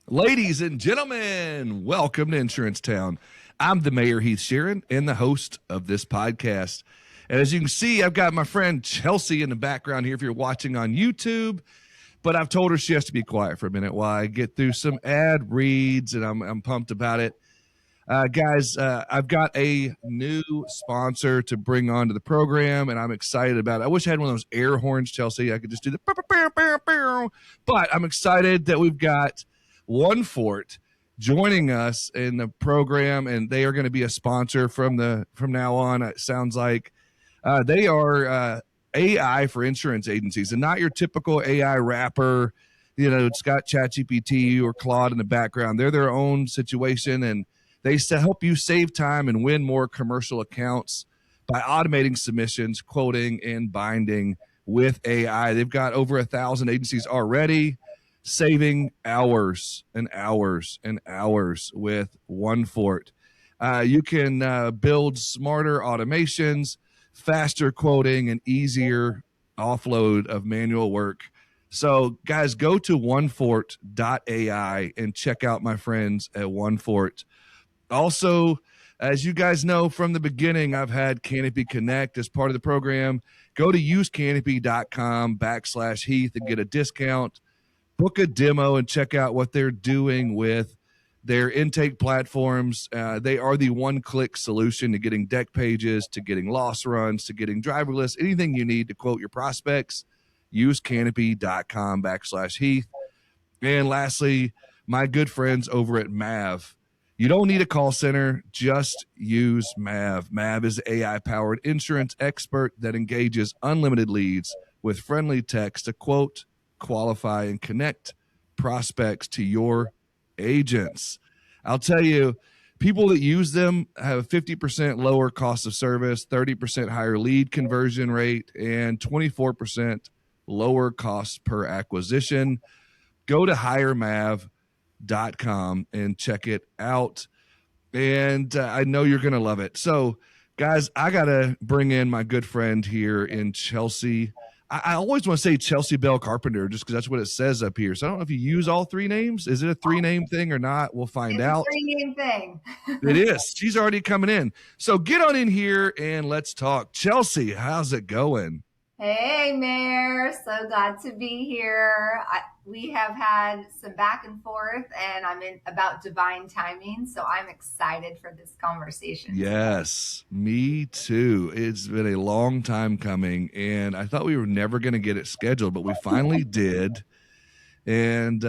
Ladies and gentlemen, welcome to Insurance Town. I'm the Mayor Heath Sheeran and the host of this podcast. And as you can see, I've got my friend Chelsea in the background here if you're watching on YouTube. But I've told her she has to be quiet for a minute while I get through some ad reads, and I'm pumped about it. Guys, I've got a new sponsor to bring onto the program, and I'm excited about it. I wish I had one of those air horns, Chelsea. I could just do the but I'm excited that we've got One Fort joining us in the program, and they are going to be a sponsor from now on. It sounds like they are AI for insurance agencies, and not your typical AI wrapper. You know, it's got ChatGPT or Claude in the background. They're their own situation, and they help you save time and win more commercial accounts by automating submissions, quoting, and binding with AI. They've got over 1,000 agencies already, saving hours and hours and hours with One Fort. You can build smarter automations, faster quoting, and easier offload of manual work. So, guys, go to onefort.ai and check out my friends at One Fort. Also, as you guys know from the beginning, I've had Canopy Connect as part of the program. Go to usecanopy.com/Heath and get a discount. Book a demo and check out what they're doing with their intake platforms. They are the one-click solution to getting deck pages, to getting loss runs, to getting driver lists, anything you need to quote your prospects. Usecanopy.com/Heath. And lastly, my good friends over at Mav. You don't need a call center, just use Mav. Mav is the AI-powered insurance expert that engages unlimited leads with friendly text to quote, qualify, and connect prospects to your agents. I'll tell you, people that use them have 50% lower cost of service, 30% higher lead conversion rate, and 24% lower cost per acquisition. Go to hiremav.com and check it out. And I know you're going to love it. So, guys, I got to bring in my good friend here in Chelsea. I always want to say Chelsea Bell Carpenter just because that's what it says up here. So I don't know if you use all three names. Is it a three-name thing or not? We'll find out. It's a three-name thing. It is. She's already coming in. So get on in here and let's talk. Chelsea, how's it going? Hey, Mayor. So glad to be here. We have had some back and forth, and I'm in about divine timing. So I'm excited for this conversation. Yes, me too. It's been a long time coming, and I thought we were never going to get it scheduled, but we finally did. And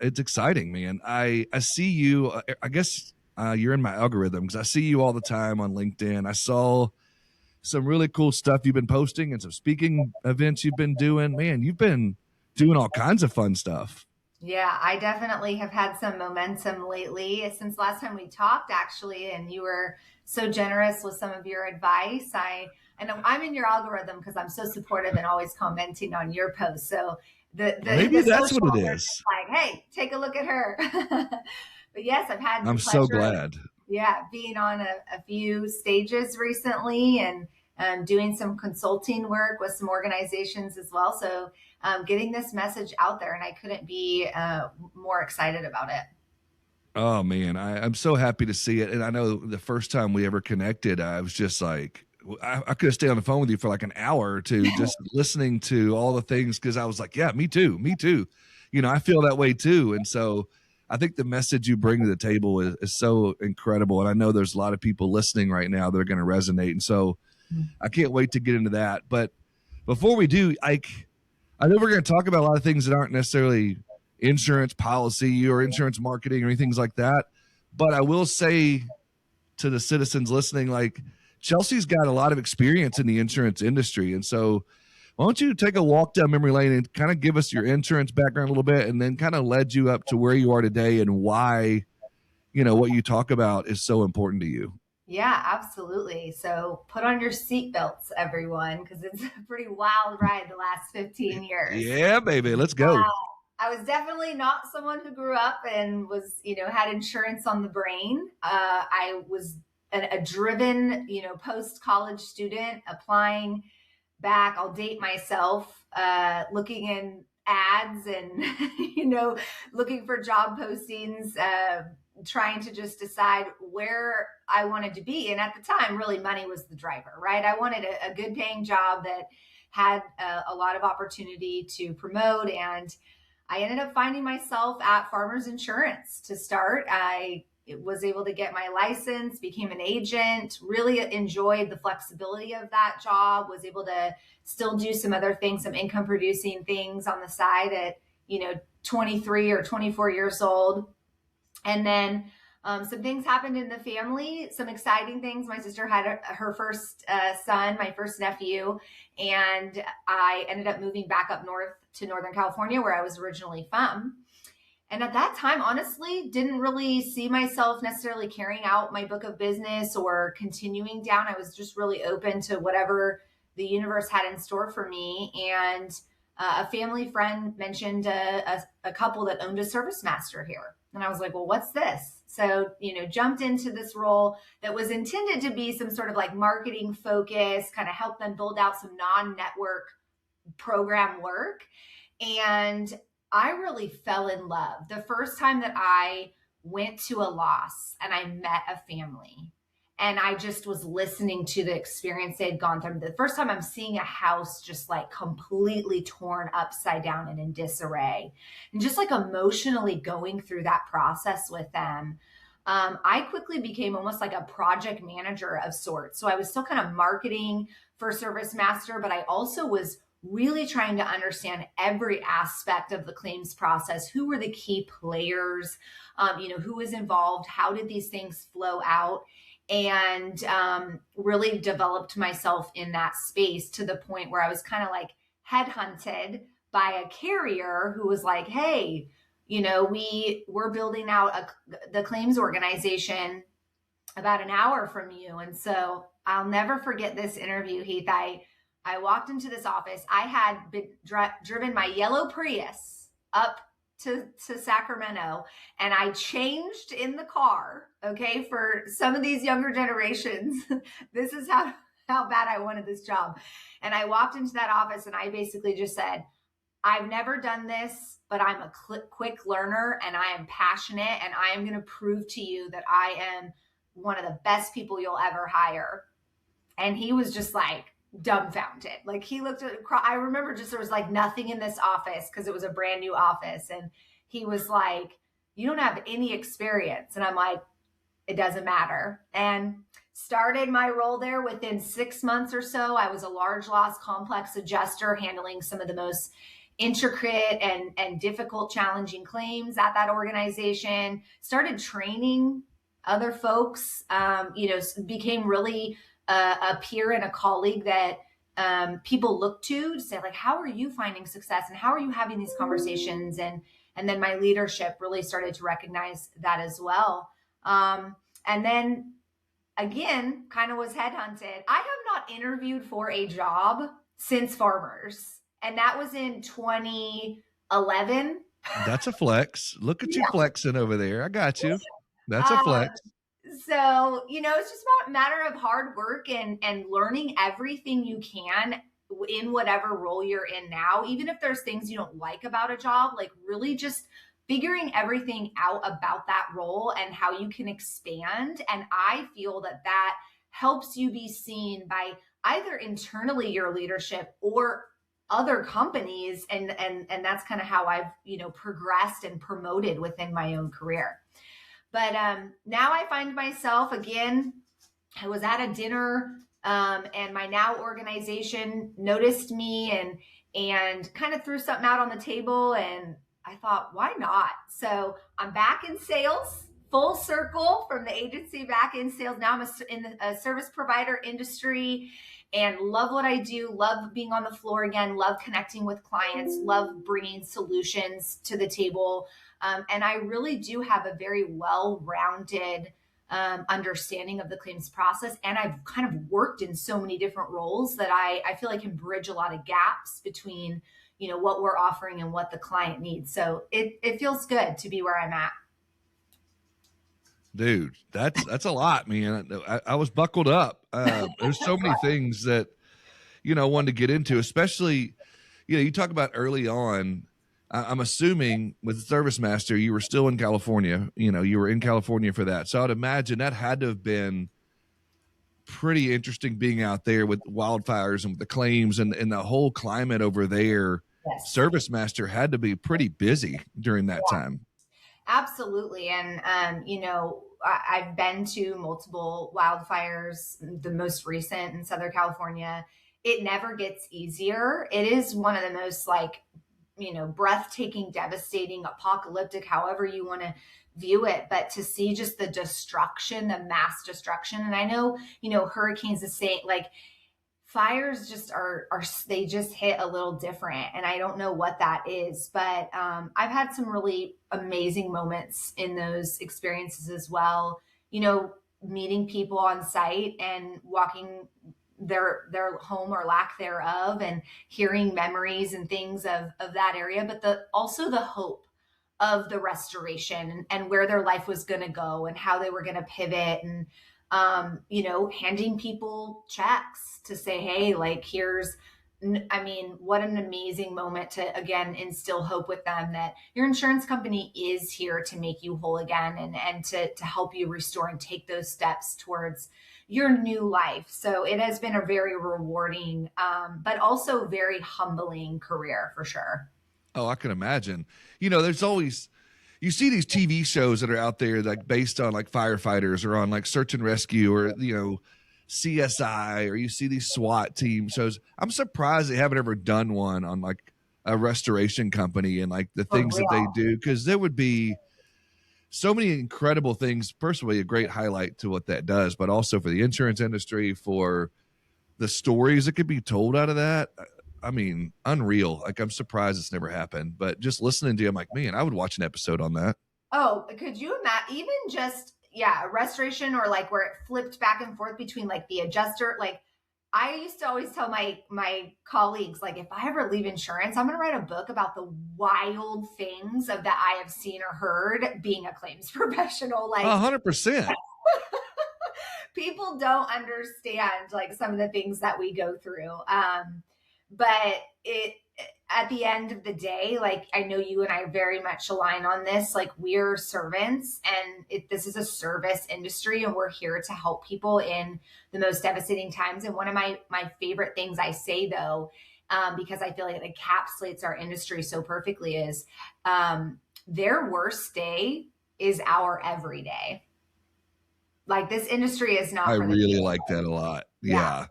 it's exciting, man. I see you. I guess you're in my algorithm because I see you all the time on LinkedIn. I saw some really cool stuff you've been posting and some speaking events you've been doing. Man, you've been doing all kinds of fun stuff. Yeah, I definitely have had some momentum lately since last time we talked, actually, and you were so generous with some of your advice. I know I'm in your algorithm because I'm so supportive and always commenting on your posts. So maybe that's what it is. Like, hey, take a look at her. But yes, I've had. I'm so glad. Yeah, being on a few stages recently and doing some consulting work with some organizations as well. So getting this message out there, and I couldn't be more excited about it. Oh, man, I'm so happy to see it. And I know the first time we ever connected, I was just like, I could have stayed on the phone with you for like an hour or two just listening to all the things because I was like, yeah, me too. You know, I feel that way too. And so I think the message you bring to the table is so incredible. And I know there's a lot of people listening right now that are going to resonate. And so I can't wait to get into that. But before we do, I know we're going to talk about a lot of things that aren't necessarily insurance policy or insurance marketing or anything like that. But I will say to the citizens listening, like, Chelsea's got a lot of experience in the insurance industry. And so why don't you take a walk down memory lane and kind of give us your insurance background a little bit and then kind of led you up to where you are today and why, you know, what you talk about is so important to you. Yeah, absolutely. So put on your seatbelts, everyone, because it's a pretty wild ride the last 15 years. Yeah, baby. Let's go. I was definitely not someone who grew up and was, had insurance on the brain. I was a driven, post-college student applying back. I'll date myself, looking in ads and, looking for job postings, trying to just decide where I wanted to be. And at the time, really money was the driver, right? I wanted a good paying job that had a lot of opportunity to promote. And I ended up finding myself at Farmers Insurance to start. I was able to get my license, became an agent, really enjoyed the flexibility of that job, was able to still do some other things, some income producing things on the side at, 23 or 24 years old. And then some things happened in the family, some exciting things. My sister had her first son, my first nephew, and I ended up moving back up north to Northern California, where I was originally from. And at that time, honestly, didn't really see myself necessarily carrying out my book of business or continuing down. I was just really open to whatever the universe had in store for me. And a family friend mentioned a couple that owned a service master here. And I was like, well, what's this? So, jumped into this role that was intended to be some sort of like marketing focus, kind of help them build out some non-network program work. And I really fell in love. The first time that I went to a loss and I met a family and I just was listening to the experience they had gone through. The first time I'm seeing a house just like completely torn upside down and in disarray, and just like emotionally going through that process with them. I quickly became almost like a project manager of sorts. So I was still kind of marketing for Service Master, but I also was really trying to understand every aspect of the claims process. Who were the key players? Who was involved? How did these things flow out? And really developed myself in that space to the point where I was kind of like headhunted by a carrier who was like, hey, we're building out the claims organization about an hour from you. And so I'll never forget this interview, Heath. I walked into this office. I had been driven my yellow Prius up to Sacramento, and I changed in the car. Okay. For some of these younger generations, this is how bad I wanted this job. And I walked into that office and I basically just said, I've never done this, but I'm a quick learner and I am passionate, and I am going to prove to you that I am one of the best people you'll ever hire. And he was just like dumbfounded. Like he looked at, I remember just, there was like nothing in this office because it was a brand new office. And he was like, you don't have any experience. And I'm like, it doesn't matter. And started my role there within 6 months or so. I was a large loss complex adjuster handling some of the most intricate and difficult, challenging claims at that organization. Started training other folks, became really a peer and a colleague that people look to say, like, how are you finding success and how are you having these conversations? And then my leadership really started to recognize that as well. And then again, kind of was headhunted. I have not interviewed for a job since Farmers, and that was in 2011. That's a flex. Look at you flexing over there. I got you. That's a flex. So, it's just about a matter of hard work and learning everything you can in whatever role you're in now, even if there's things you don't like about a job, like really just figuring everything out about that role and how you can expand. And I feel that helps you be seen by either internally your leadership or other companies. And that's kind of how I've, progressed and promoted within my own career. But now I find myself, again, I was at a dinner and my now organization noticed me and kind of threw something out on the table. And I thought, why not? So I'm back in sales, full circle from the agency back in sales. Now I'm in a service provider industry and love what I do, love being on the floor again, love connecting with clients, love bringing solutions to the table. And I really do have a very well-rounded understanding of the claims process. And I've kind of worked in so many different roles that I feel I can bridge a lot of gaps between, what we're offering and what the client needs. So it feels good to be where I'm at. Dude, that's a lot, man. I was buckled up. There's so many things that, wanted to get into, especially, you talk about early on. I'm assuming with Service Master, you were still in California. You were in California for that. So I'd imagine that had to have been pretty interesting being out there with wildfires and with the claims and the whole climate over there. Yes. Service Master had to be pretty busy during that time. Absolutely. And, I've been to multiple wildfires, the most recent in Southern California. It never gets easier. It is one of the most breathtaking, devastating, apocalyptic, however you want to view it. But to see just the destruction, the mass destruction. And I know, hurricanes, the same, like fires just are they just hit a little different, and I don't know what that is, but I've had some really amazing moments in those experiences as well, meeting people on site and walking their home or lack thereof, and hearing memories and things of that area, but also the hope of the restoration and where their life was going to go and how they were going to pivot, and handing people checks to say, hey, like, what an amazing moment to, again, instill hope with them that your insurance company is here to make you whole again, and to help you restore and take those steps towards your new life. So it has been a very rewarding, but also very humbling career for sure. Oh, I can imagine. There's always, you see these TV shows that are out there like based on like firefighters or on like search and rescue or, CSI, or you see these SWAT team shows. I'm surprised they haven't ever done one on like a restoration company and like the things that they do, because there would be so many incredible things. Personally, a great highlight to what that does, but also for the insurance industry, for the stories that could be told out of that. I mean, unreal. Like, I'm surprised it's never happened, but just listening to you, I'm like, man, I would watch an episode on that. Oh, could you imagine even just, a restoration, or like where it flipped back and forth between like the adjuster. Like, I used to always tell my colleagues, like, if I ever leave insurance, I'm going to write a book about the wild things that I have seen or heard being a claims professional. Like 100%. People don't understand like some of the things that we go through. But at the end of the day, like, I know you and I very much align on this. Like, we're servants, and this is a service industry, and we're here to help people in the most devastating times. And one of my favorite things I say, though, because I feel like it encapsulates our industry so perfectly, is their worst day is our everyday. Like, this industry is not. I really like that a lot. Yeah.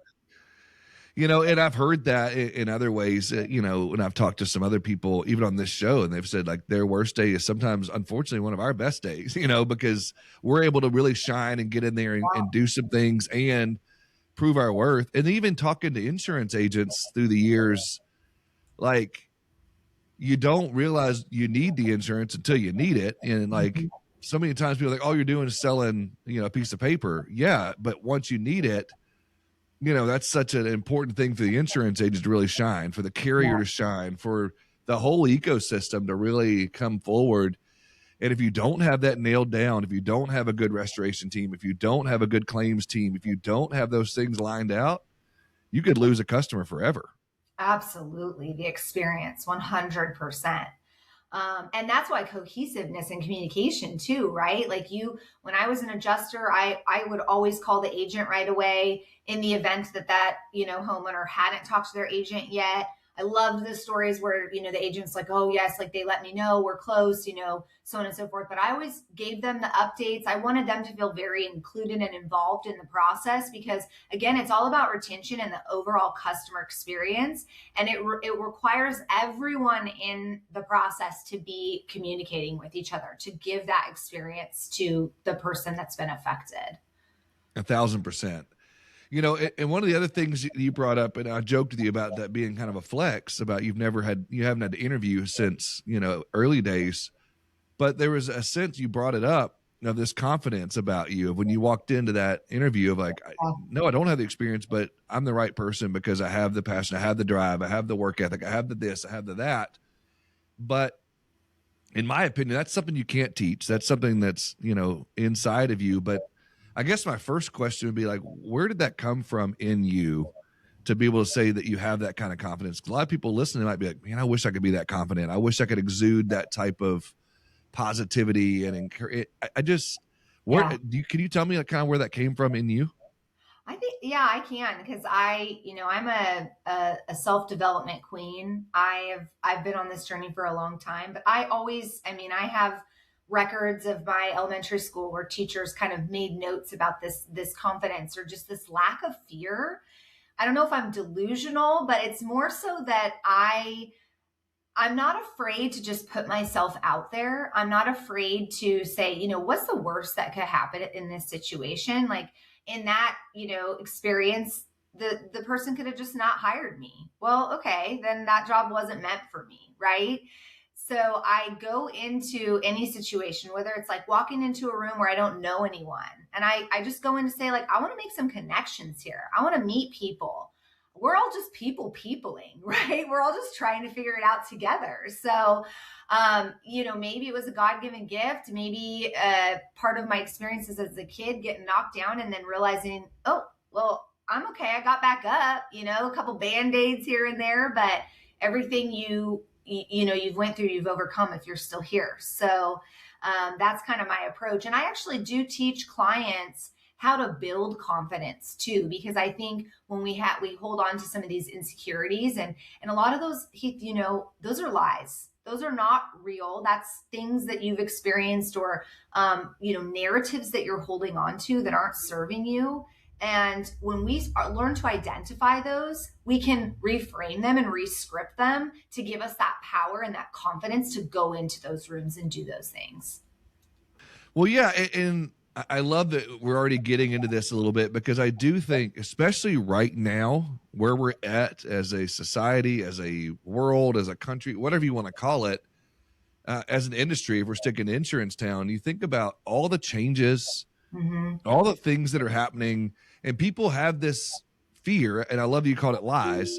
And I've heard that in other ways, when I've talked to some other people, even on this show, and they've said like their worst day is sometimes, unfortunately, one of our best days, because we're able to really shine and get in there and do some things and prove our worth. And even talking to insurance agents through the years, like, you don't realize you need the insurance until you need it. And like, so many times people are like, all you're doing is selling, a piece of paper. Yeah. But once you need it, that's such an important thing for the insurance agent to really shine, for the carrier to shine, for the whole ecosystem to really come forward. And if you don't have that nailed down, if you don't have a good restoration team, if you don't have a good claims team, if you don't have those things lined out, you could lose a customer forever. Absolutely. The experience, 100%. And that's why cohesiveness and communication too, right? Like, when I was an adjuster, I would always call the agent right away in the event that homeowner hadn't talked to their agent yet. I loved the stories where, the agent's like, oh yes, like they let me know we're close, so on and so forth. But I always gave them the updates. I wanted them to feel very included and involved in the process, because again, it's all about retention and the overall customer experience. And it requires everyone in the process to be communicating with each other, to give that experience to the person that's been affected. 1,000%. And one of the other things you brought up, and I joked with you about that being kind of a flex, about you haven't had to interview since, early days, but there was a sense you brought it up of this confidence about you when you walked into that interview of like, no, I don't have the experience, but I'm the right person because I have the passion, I have the drive, I have the work ethic, I have the this, I have the that. But in my opinion, that's something you can't teach. That's something that's, inside of you. But I guess my first question would be like, where did that come from in you to be able to say that you have that kind of confidence. A lot of people listening might be like, man, I wish I could be that confident. I wish I could exude that type of positivity and encourage. I just, Yeah. can you tell me kind of where that came from in you? I think, yeah, I can, because I'm a self-development queen. I've been on this journey for a long time, but I have records of my elementary school where teachers kind of made notes about this confidence or just this lack of fear. I don't know if I'm delusional, but it's more so that I'm not afraid to just put myself out there. I'm not afraid to say, what's the worst that could happen in this situation? Like in that, experience, the person could have just not hired me. Well, okay, then that job wasn't meant for me, right? So I go into any situation, whether it's like walking into a room where I don't know anyone, and I just go in to say, like, I want to make some connections here. I want to meet people. We're all just peopling, right? We're all just trying to figure it out together. So, maybe it was a God-given gift. Maybe part of my experiences as a kid getting knocked down and then realizing, oh, well, I'm okay. I got back up, a couple Band-Aids here and there, but everything you've went through, you've overcome if you're still here. So that's kind of my approach. And I actually do teach clients how to build confidence too, because I think when we hold on to some of these insecurities and a lot of those, those are lies. Those are not real. That's things that you've experienced or, narratives that you're holding on to that aren't serving you. And when we learn to identify those, we can reframe them and rescript them to give us that power and that confidence to go into those rooms and do those things. Well, yeah. And I love that we're already getting into this a little bit, because I do think, especially right now, where we're at as a society, as a world, as a country, whatever you want to call it, as an industry, if we're sticking to Insurance Town, you think about all the changes, all the things that are happening, and people have this fear, and I love you called it lies,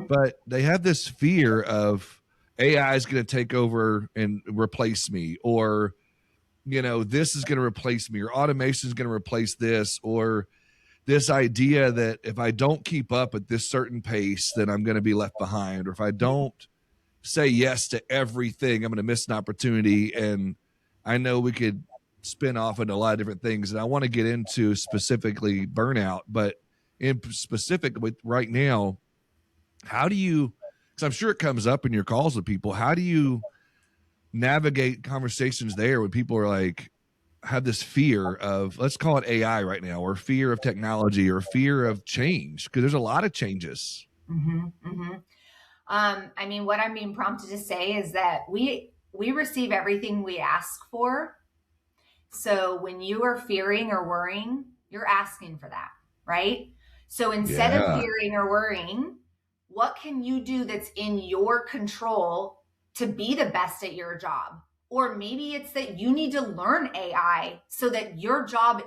but they have this fear of AI is going to take over and replace me, or this is going to replace me, or automation is going to replace this, or this idea that if I don't keep up at this certain pace, then I'm going to be left behind, or if I don't say yes to everything, I'm going to miss an opportunity. And I know we could spin off into a lot of different things, and I want to get into specifically burnout, but in specific with right now, how do you, because I'm sure it comes up in your calls with people, how do you navigate conversations there when people are like, have this fear of, let's call it AI right now, or fear of technology, or fear of change, because there's a lot of changes. What I'm being prompted to say is that we receive everything we ask for. So when you are fearing or worrying, you're asking for that, right? So instead of fearing or worrying, what can you do that's in your control to be the best at your job? Or maybe it's that you need to learn AI so that your job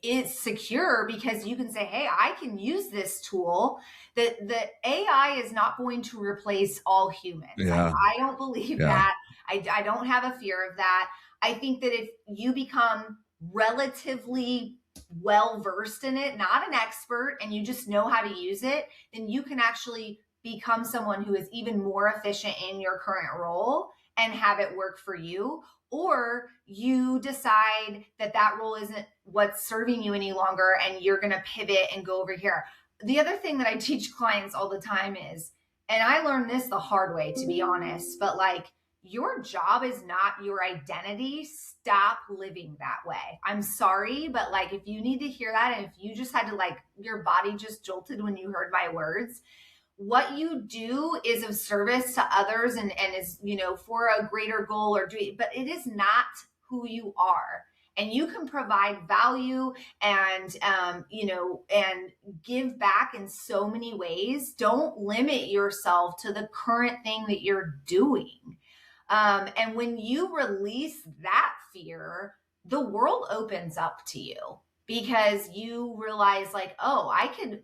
is secure, because you can say, hey, I can use this tool. That AI is not going to replace all humans. I don't believe that. I don't have a fear of that. I think that if you become relatively well-versed in it, not an expert, and you just know how to use it, then you can actually become someone who is even more efficient in your current role and have it work for you. Or you decide that role isn't what's serving you any longer, and you're going to pivot and go over here. The other thing that I teach clients all the time is, and I learned this the hard way, to be honest, but like, your job is not your identity. Stop living that way. I'm sorry, but like, if you need to hear that, and if you just had to, like, your body just jolted when you heard my words, what you do is of service to others and is, for a greater goal or dream, but it is not who you are. And you can provide value and, and give back in so many ways. Don't limit yourself to the current thing that you're doing. And when you release that fear, the world opens up to you, because you realize, like, oh, I could,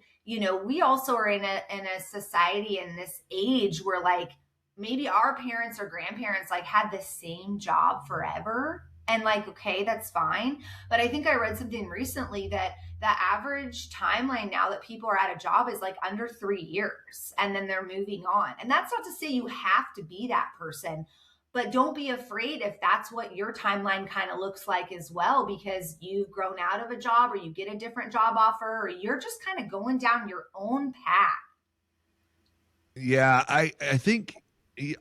we also are in a society in this age where, like, maybe our parents or grandparents like had the same job forever. And like, okay, that's fine. But I think I read something recently that the average timeline now that people are at a job is like under 3 years, and then they're moving on. And that's not to say you have to be that person, but don't be afraid if that's what your timeline kind of looks like as well, because you've grown out of a job or you get a different job offer, or you're just kind of going down your own path. Yeah, I think,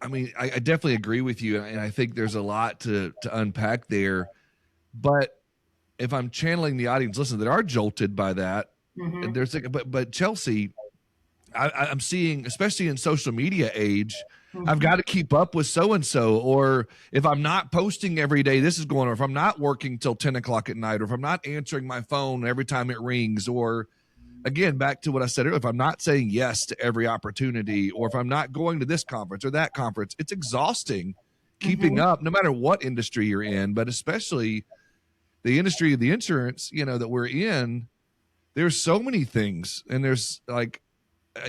I mean, I definitely agree with you, and I think there's a lot to unpack there. But if I'm channeling the audience, listen, that are jolted by that, Mm-hmm. there's like, but Chelsea, I'm seeing, especially in social media age, Mm-hmm. I've got to keep up with so and so, or if I'm not posting every day, this is going on, or if I'm not working till 10 o'clock at night, or if I'm not answering my phone every time it rings, or again, back to what I said earlier, if I'm not saying yes to every opportunity, or if I'm not going to this conference or that conference, it's exhausting keeping Mm-hmm. up, no matter what industry you're in, but especially the industry of the insurance, that we're in. There's so many things, and there's like,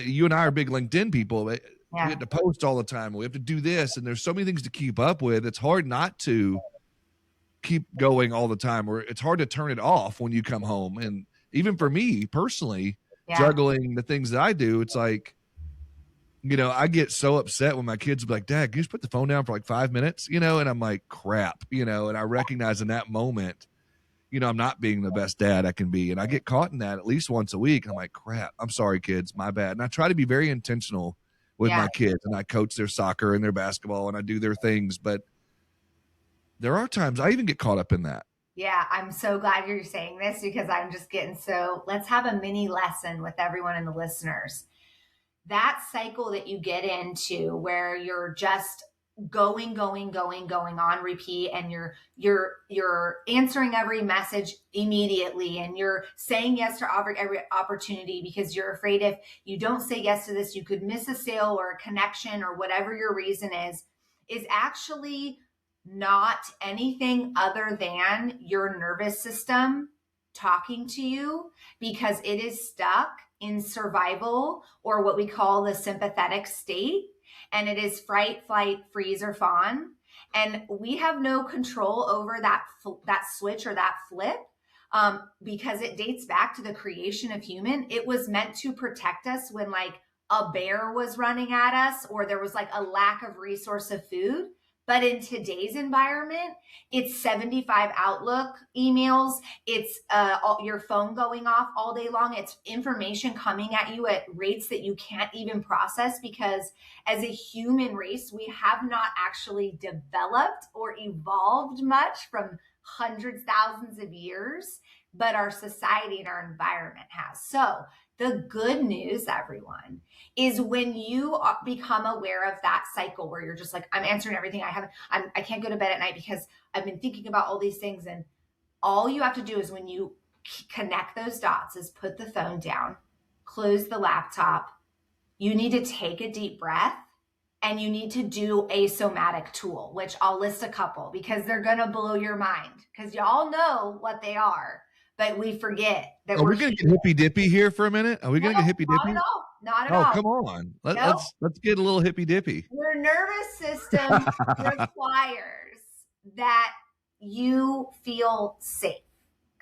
you and I are big LinkedIn people. We Yeah. have to post all the time. We have to do this, and there's so many things to keep up with. It's hard not to keep going all the time, or it's hard to turn it off when you come home. And even for me personally, Yeah. juggling the things that I do, it's like, I get so upset when my kids will be like, Dad, can you just put the phone down for like 5 minutes? And I'm like, crap, and I recognize in that moment, I'm not being the best dad I can be. And I get caught in that at least once a week. And I'm like, crap, I'm sorry, kids, my bad. And I try to be very intentional with Yeah. my kids, and I coach their soccer and their basketball, and I do their things. But there are times I even get caught up in that. Yeah, I'm so glad you're saying this, because I'm just getting let's have a mini lesson with everyone and the listeners. That cycle that you get into where you're just going on repeat, and you're answering every message immediately, and you're saying yes to every opportunity because you're afraid if you don't say yes to this, you could miss a sale or a connection or whatever your reason is actually not anything other than your nervous system talking to you, because it is stuck in survival, or what we call the sympathetic state. And it is fright, flight, freeze, or fawn. And we have no control over that switch or that flip, because it dates back to the creation of human. It was meant to protect us when like a bear was running at us, or there was like a lack of resource of food. But in today's environment, it's 75 Outlook emails. It's your phone going off all day long. It's information coming at you at rates that you can't even process, because as a human race, we have not actually developed or evolved much from hundreds, thousands of years, but our society and our environment has. So the good news, everyone, is when you become aware of that cycle where you're just like, I'm answering everything I can't go to bed at night because I've been thinking about all these things. And all you have to do is, when you connect those dots, is put the phone down, close the laptop. You need to take a deep breath, and you need to do a somatic tool, which I'll list a couple because they're going to blow your mind, because y'all know what they are. But we forget that. Are we going to get hippy dippy here for a minute? Are we going to get hippy dippy? Not at all. Not at all. Oh, come on. Let's get a little hippy dippy. Your nervous system requires that you feel safe.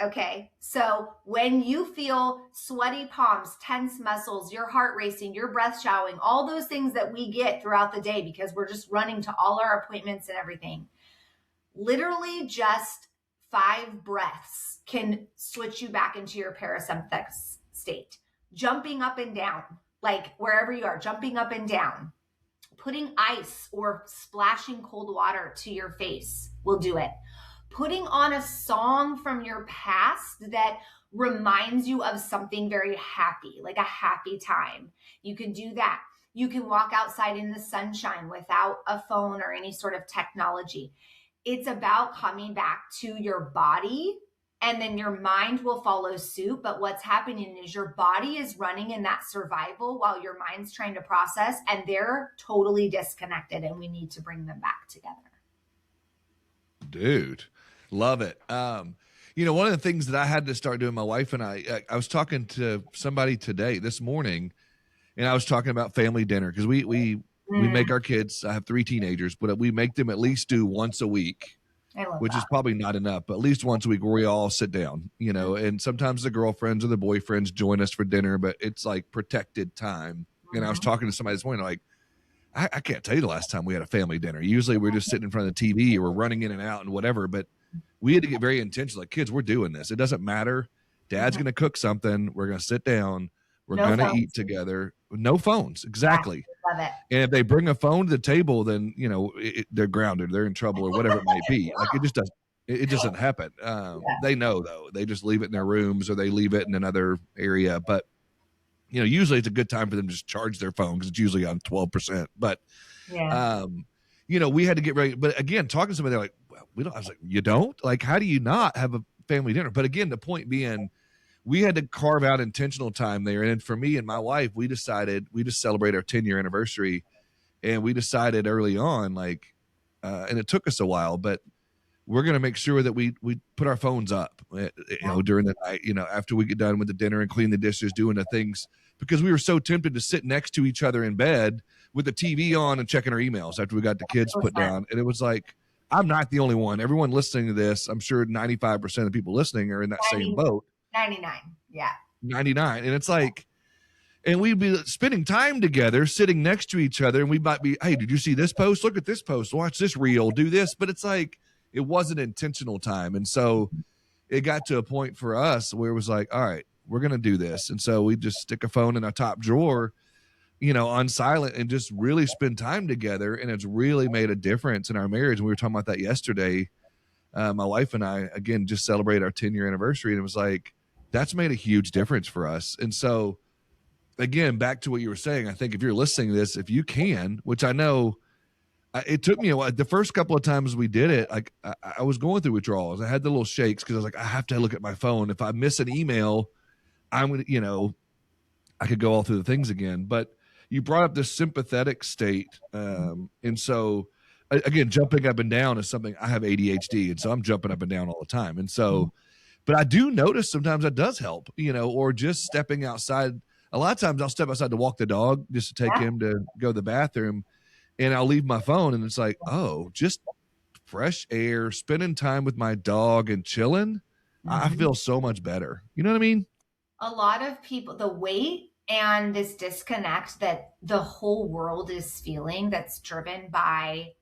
Okay. So when you feel sweaty palms, tense muscles, your heart racing, your breath showering, all those things that we get throughout the day because we're just running to all our appointments and everything, literally just 5 breaths can switch you back into your parasympathetic state. Jumping up and down, like wherever you are, jumping up and down, putting ice or splashing cold water to your face will do it. Putting on a song from your past that reminds you of something very happy, like a happy time. You can do that. You can walk outside in the sunshine without a phone or any sort of technology. It's about coming back to your body, and then your mind will follow suit. But what's happening is your body is running in that survival while your mind's trying to process, and they're totally disconnected, and we need to bring them back together. Dude, love it. One of the things that I had to start doing, my wife and I was talking to somebody this morning, and I was talking about family dinner, because we make our kids, I have 3 teenagers, but we make them at least do once a week I love which is that. probably not enough, but at least once a week where we all sit down, and sometimes the girlfriends or the boyfriends join us for dinner, but it's like protected time. And I was Mhm. talking to somebody this morning, like, I can't tell you the last time we had a family dinner. Usually we're just sitting in front of the TV or we're running in and out and whatever, but we had to get very intentional. Like, kids, we're doing this. It doesn't matter. Dad's Mhm. going to cook something. We're going to sit down. We're No going to eat phones. together. No phones. Yeah, Exactly. love it. And if they bring a phone to the table, then, they're grounded. They're in trouble or whatever it might be. Like, it just doesn't happen. Yeah. They know, though. They just leave it in their rooms or they leave it in another area. But, usually it's a good time for them to just charge their phone because it's usually on 12%. But, Yeah. we had to get ready. But again, talking to somebody, they're like, well, we don't. I was like, you don't? Like, how do you not have a family dinner? But again, the point being, we had to carve out intentional time there. And for me and my wife, we decided we just celebrate our 10-year anniversary. And we decided early on, like, and it took us a while, but we're going to make sure that we put our phones up, during the night, after we get done with the dinner and clean the dishes, doing the things, because we were so tempted to sit next to each other in bed with the TV on and checking our emails after we got the kids put down. And it was like, I'm not the only one. Everyone listening to this, I'm sure 95% of the people listening are in that 90, same boat. 99. Yeah. 99. And it's like, and we'd be spending time together, sitting next to each other. And we might be, hey, did you see this post? Look at this post. Watch this reel. Do this. But it's like, it wasn't intentional time. And so it got to a point for us where it was like, all right, we're going to do this. And so we just stick a phone in our top drawer, on silent and just really spend time together. And it's really made a difference in our marriage. And we were talking about that yesterday. My wife and I, again, just celebrated our 10-year anniversary. And it was like, that's made a huge difference for us. And so, again, back to what you were saying, I think if you're listening to this, if you can, which I know it took me a while. The first couple of times we did it, like I was going through withdrawals. I had the little shakes because I was like, I have to look at my phone. If I miss an email, I'm going to, I could go all through the things again. But you brought up this sympathetic state. And so, again, jumping up and down is something. I have ADHD, and so I'm jumping up and down all the time. And so, but I do notice sometimes that does help, or just stepping outside. A lot of times I'll step outside to walk the dog just to take him to go to the bathroom, and I'll leave my phone, and it's like, oh, just fresh air, spending time with my dog and chilling. I feel so much better. You know what I mean? A lot of people, the weight and this disconnect that the whole world is feeling, that's driven by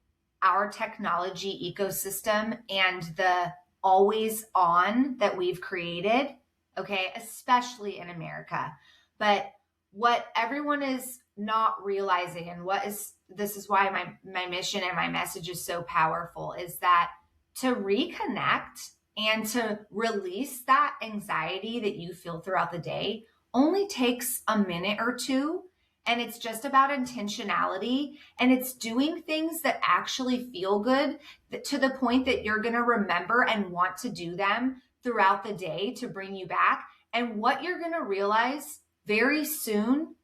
our technology ecosystem and the always on that we've created, okay, especially in America. But what everyone is not realizing, and this is why my mission and my message is so powerful, is that to reconnect and to release that anxiety that you feel throughout the day only takes a minute or two. And it's just about intentionality, and it's doing things that actually feel good, to the point that you're going to remember and want to do them throughout the day to bring you back. And what you're going to realize very soon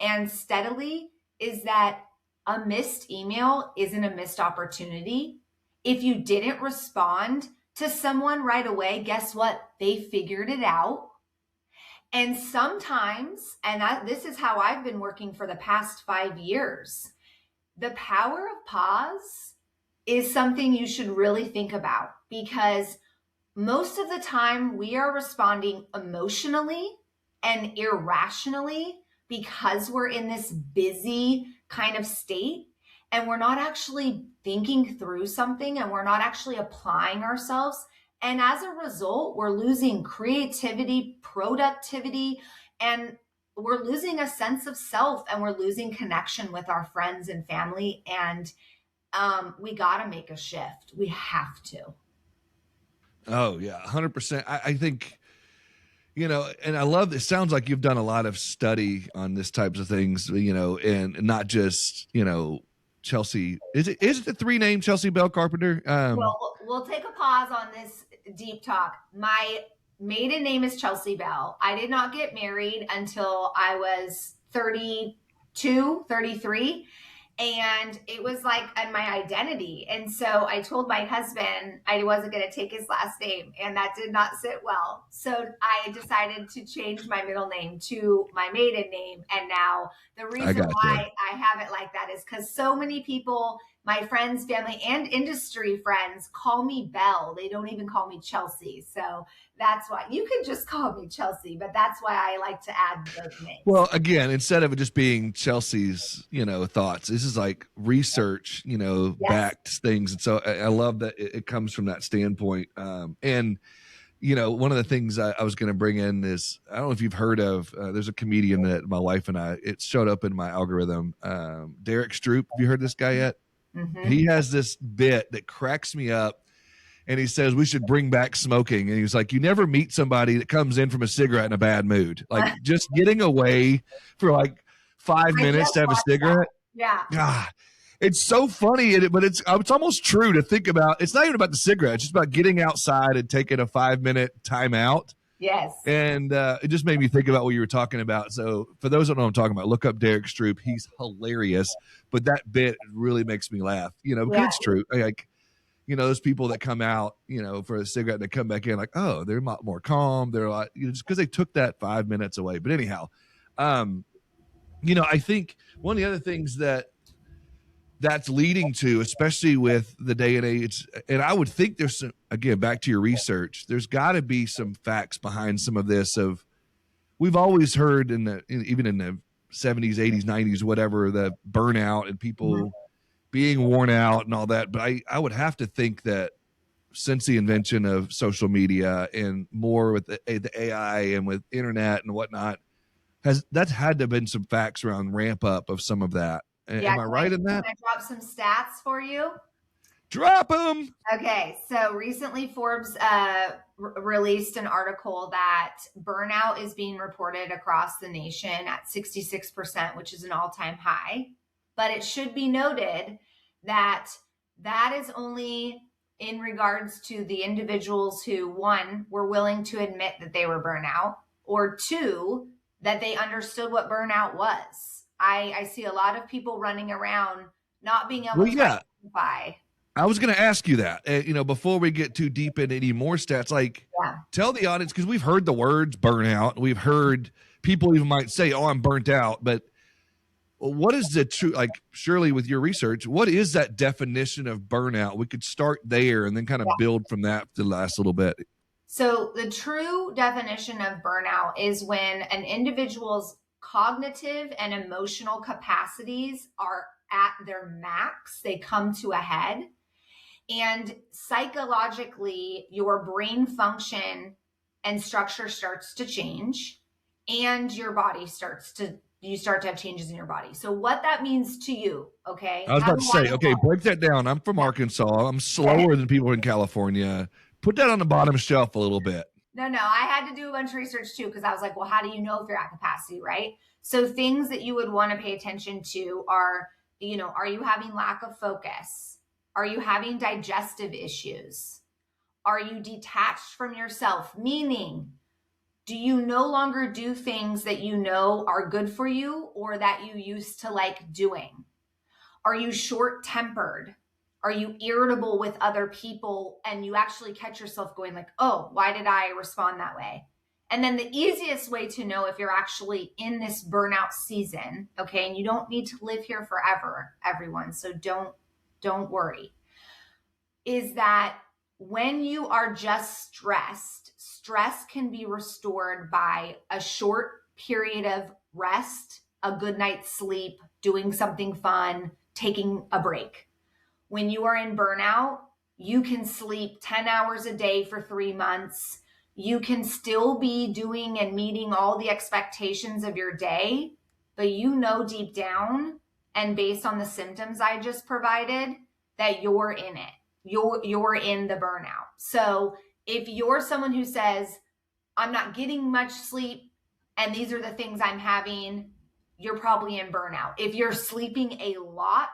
and steadily is that a missed email isn't a missed opportunity. If you didn't respond to someone right away, guess what? They figured it out. And sometimes, and this is how I've been working for the past 5 years, the power of pause is something you should really think about, because most of the time we are responding emotionally and irrationally because we're in this busy kind of state, and we're not actually thinking through something, and we're not actually applying ourselves. And as a result, we're losing creativity, productivity, and we're losing a sense of self, and we're losing connection with our friends and family. And we got to make a shift. We have to. Oh, yeah, 100%. I think, and I love, it sounds like you've done a lot of study on this types of things, and not just, Chelsea. Is it the 3 name Chelsea Bell Carpenter? Well, we'll take a pause on this deep talk. My maiden name is Chelsea Bell. I did not get married until I was 32, 33. And it was like my identity. And so I told my husband I wasn't going to take his last name, and that did not sit well. So I decided to change my middle name to my maiden name. And now the reason why I have it like that is because so many people my friends, family, and industry friends call me Bell. They don't even call me Chelsea. So that's why you could just call me Chelsea, but that's why I like to add those names. Well, again, instead of it just being Chelsea's, thoughts, this is like research, Yes. backed things. And so I love that it comes from that standpoint. And one of the things I was going to bring in is, I don't know if you've heard of, there's a comedian that my wife and it showed up in my algorithm. Derek Stroop. Have you heard this guy yet? Mm-hmm. He has this bit that cracks me up, and he says we should bring back smoking. And he was like, you never meet somebody that comes in from a cigarette in a bad mood. Like just getting away for like 5 minutes to have a cigarette. That. Yeah. God, it's so funny, but it's almost true to think about. It's not even about the cigarette. It's just about getting outside and taking a 5-minute time out. Yes. And it just made me think about what you were talking about. So for those that don't know what I'm talking about, look up Derek Stroop. He's hilarious. But that bit really makes me laugh, because it's true. Like, those people that come out, for a cigarette and they come back in like, oh, they're a lot more calm. They're a lot, just because they took that 5 minutes away. But anyhow, I think one of the other things that's leading to, especially with the day and age, and I would think there's some, again, back to your research, there's got to be some facts behind some of this. We've always heard even in the 70s, 80s, 90s, whatever, the burnout and people being worn out and all that. But I would have to think that since the invention of social media and more with the AI and with internet and whatnot, that's had to have been some facts around ramp up of some of that. Am I right in that? Can I drop some stats for you? Drop them. Okay, so recently Forbes released an article that burnout is being reported across the nation at 66%, which is an all-time high. But it should be noted that is only in regards to the individuals who, one, were willing to admit that they were burnout, or two, that they understood what burnout was. I see a lot of people running around not being able to identify. I was going to ask you that, before we get too deep into any more stats, tell the audience, because we've heard the words burnout. We've heard people even might say, oh, I'm burnt out. But what is the true, surely with your research, what is that definition of burnout? We could start there and then kind of build from that the last little bit. So the true definition of burnout is when an individual's cognitive and emotional capacities are at their max. They come to a head. And psychologically, your brain function and structure starts to change, and your body you start to have changes in your body. So what that means to you, okay? I was about to say, okay, break that down. I'm from Arkansas. I'm slower than people in California. Put that on the bottom shelf a little bit. No, I had to do a bunch of research too, because I was like, well, how do you know if you're at capacity, right? So things that you would want to pay attention to are, are you having lack of focus? Are you having digestive issues? Are you detached from yourself? Meaning, do you no longer do things that you know are good for you or that you used to like doing? Are you short-tempered? Are you irritable with other people and you actually catch yourself going like, oh, why did I respond that way? And then the easiest way to know if you're actually in this burnout season, okay, and you don't need to live here forever, everyone, so don't worry, is that when you are just stressed, stress can be restored by a short period of rest, a good night's sleep, doing something fun, taking a break. When you are in burnout, you can sleep 10 hours a day for 3 months. You can still be doing and meeting all the expectations of your day, but deep down and based on the symptoms I just provided that you're in it. You're in the burnout. So if you're someone who says, I'm not getting much sleep and these are the things I'm having, you're probably in burnout. If you're sleeping a lot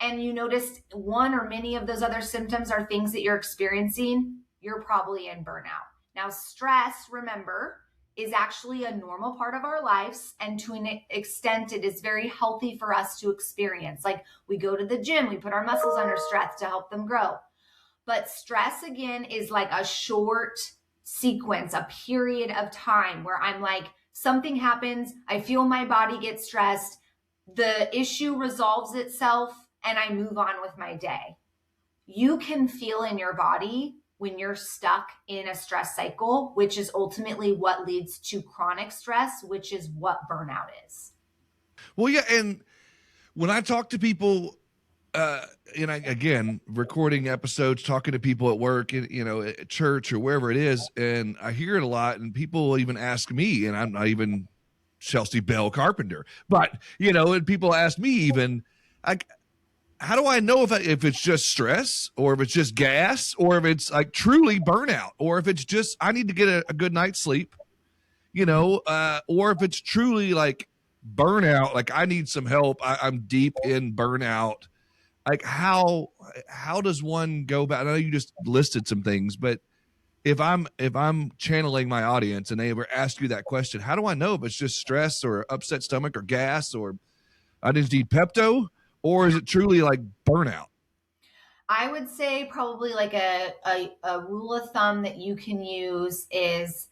and you notice one or many of those other symptoms are things that you're experiencing, you're probably in burnout. Now, stress, remember, is actually a normal part of our lives. And to an extent, it is very healthy for us to experience. Like we go to the gym, we put our muscles under stress to help them grow. But stress, again, is like a short sequence, a period of time where I'm like, something happens, I feel my body get stressed, the issue resolves itself, and I move on with my day. You can feel in your body when you're stuck in a stress cycle, which is ultimately what leads to chronic stress, which is what burnout is. Well, yeah. And when I talk to people, again, recording episodes, talking to people at work, and at church or wherever it is, and I hear it a lot, and people even ask me, and I'm not even Chelsy Bell Carpenter, but and people ask me even, like, how do I know if it's just stress, or if it's just gas, or if it's like truly burnout, or if it's just I need to get a good night's sleep, or if it's truly like burnout, like I need some help, I'm deep in burnout. Like how does one go about? I know you just listed some things, but if I'm channeling my audience and they ever ask you that question, how do I know if it's just stress or upset stomach or gas, or I just need Pepto, or is it truly like burnout? I would say probably like a rule of thumb that you can use is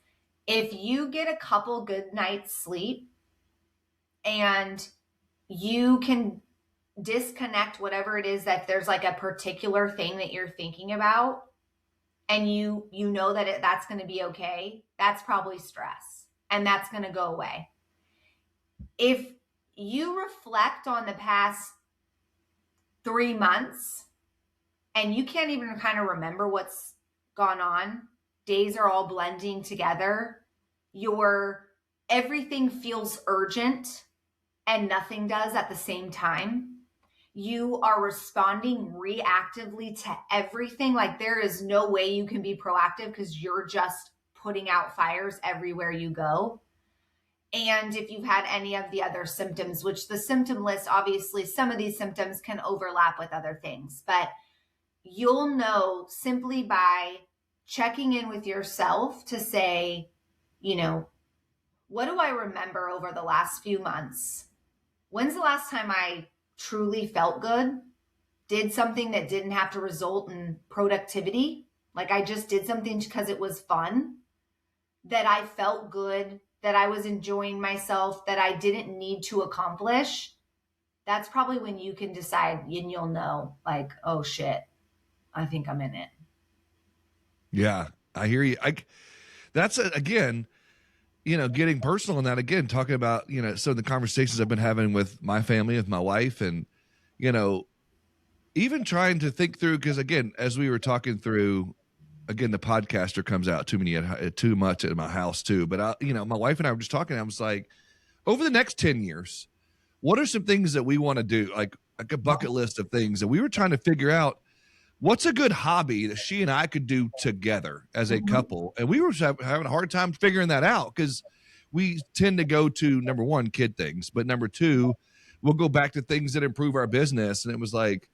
if you get a couple good nights sleep and you can disconnect whatever it is, that there's like a particular thing that you're thinking about, and you know that that's going to be okay, that's probably stress, and that's going to go away. If you reflect on the past 3 months and you can't even kind of remember what's gone on, days are all blending together, everything feels urgent and nothing does at the same time. You are responding reactively to everything. Like there is no way you can be proactive because you're just putting out fires everywhere you go. And if you've had any of the other symptoms, which the symptom list, obviously some of these symptoms can overlap with other things, but you'll know simply by checking in with yourself to say, what do I remember over the last few months? When's the last time I truly felt good? Did something that didn't have to result in productivity? Like I just did something because it was fun, that I felt good, that I was enjoying myself, that I didn't need to accomplish. That's probably when you can decide, and you'll know, like, oh shit, I think I'm in it. Yeah, I hear you. That's again, getting personal in that, again, talking about, some of the conversations I've been having with my family, with my wife, and, even trying to think through, because again, as we were talking through, again, the podcaster comes out too much at my house too. But my wife and I were just talking. I was like, over the next 10 years, what are some things that we want to do? Like a bucket list of things that we were trying to figure out. What's a good hobby that she and I could do together as a couple? And we were having a hard time figuring that out because we tend to go to, number one, kid things, but number two, we'll go back to things that improve our business. And it was like,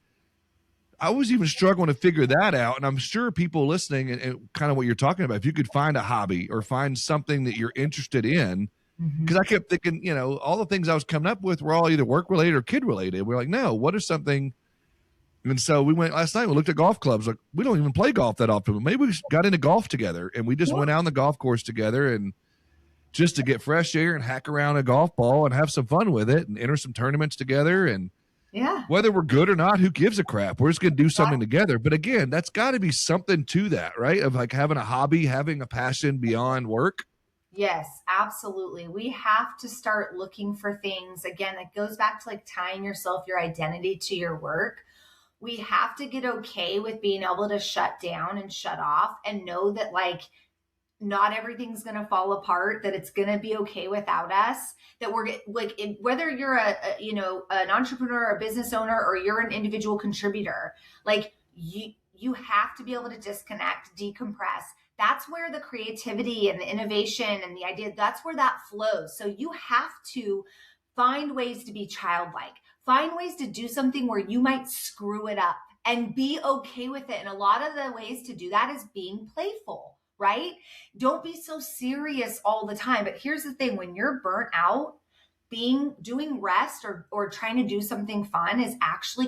I was even struggling to figure that out. And I'm sure people listening and kind of what you're talking about, if you could find a hobby or find something that you're interested in, because I kept thinking, all the things I was coming up with were all either work related or kid related. We're like, no, what is something? And so we went last night, we looked at golf clubs. Like, we don't even play golf that often, but maybe we got into golf together, and we just went out on the golf course together, and just to get fresh air and hack around a golf ball and have some fun with it and enter some tournaments together. And whether we're good or not, who gives a crap? We're just going to do something together. But again, that's got to be something to that, right? Of like having a hobby, having a passion beyond work. Yes, absolutely. We have to start looking for things. Again, it goes back to like tying your identity to your work. We have to get okay with being able to shut down and shut off and know that like not everything's going to fall apart, that it's going to be okay without us, that we're like, whether you're an entrepreneur, a business owner, or you're an individual contributor, like you have to be able to disconnect, decompress. That's where the creativity and the innovation and the idea, that's where that flows. So you have to find ways to be childlike. Find ways to do something where you might screw it up and be okay with it. And a lot of the ways to do that is being playful, right? Don't be so serious all the time. But here's the thing, when you're burnt out, doing rest or trying to do something fun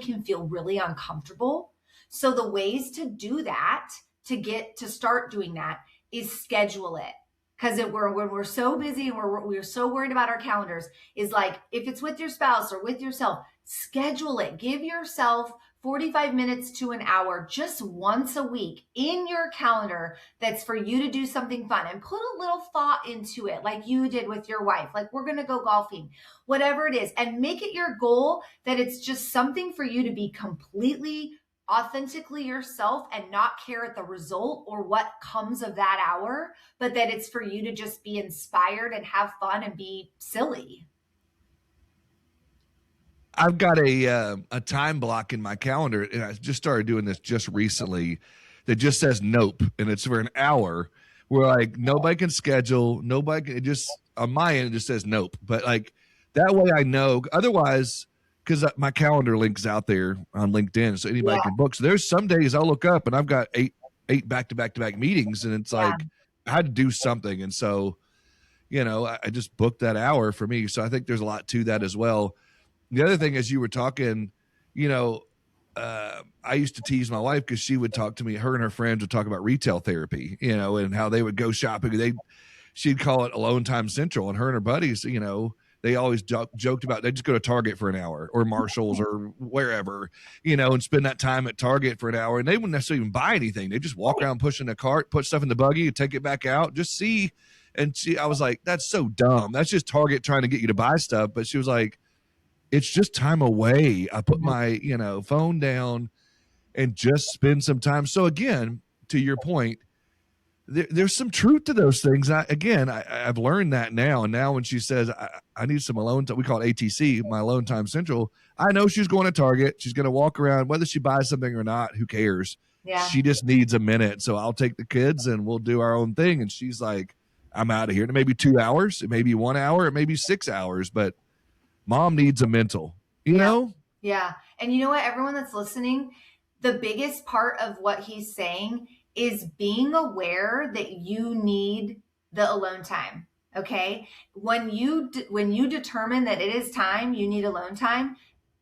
can feel really uncomfortable. So the ways to do that, to start doing that, is schedule it. because when we're so busy and we're so worried about our calendars, is like, if it's with your spouse or with yourself, schedule it. Give yourself 45 minutes to an hour just once a week in your calendar that's for you to do something fun, and put a little thought into it, like you did with your wife, like, we're going to go golfing, whatever it is, and make it your goal that it's just something for you to be completely authentically yourself and not care at the result or what comes of that hour, but that it's for you to just be inspired and have fun and be silly. I've got a time block in my calendar, and I just started doing this just recently, that just says nope, and it's for an hour, where like nobody can schedule, nobody can, it just on my end it just says nope. But like that way I know. Otherwise, because my calendar link's out there on LinkedIn, so anybody can book. So there's some days I'll look up and I've got eight back to back meetings, and it's like I had to do something, and so I just booked that hour for me. So I think there's a lot to that as well. The other thing, as you were talking, I used to tease my wife because she would talk to me. Her and her friends would talk about retail therapy, and how they would go shopping. She'd call it Alone Time Central, and her and her buddies, they always joked about they just go to Target for an hour or Marshall's or wherever, and spend that time at Target for an hour. And they wouldn't necessarily even buy anything. They just walk around pushing a cart, put stuff in the buggy, take it back out, just see. And I was like, that's so dumb. That's just Target trying to get you to buy stuff. But she was like, it's just time away. I put my, phone down and just spend some time. So again, to your point, there's some truth to those things. I've learned that now. And now when she says, I need some alone time, we call it ATC, my Alone Time Central. I know she's going to Target. She's going to walk around, whether she buys something or not, who cares? Yeah. She just needs a minute. So I'll take the kids and we'll do our own thing. And she's like, I'm out of here. It may be 2 hours. It may be 1 hour. It may be 6 hours, but mom needs a mental, you know? Yeah. And you know what, everyone that's listening, the biggest part of what he's saying is being aware that you need the alone time. Okay. When you determine that it is time, you need alone time,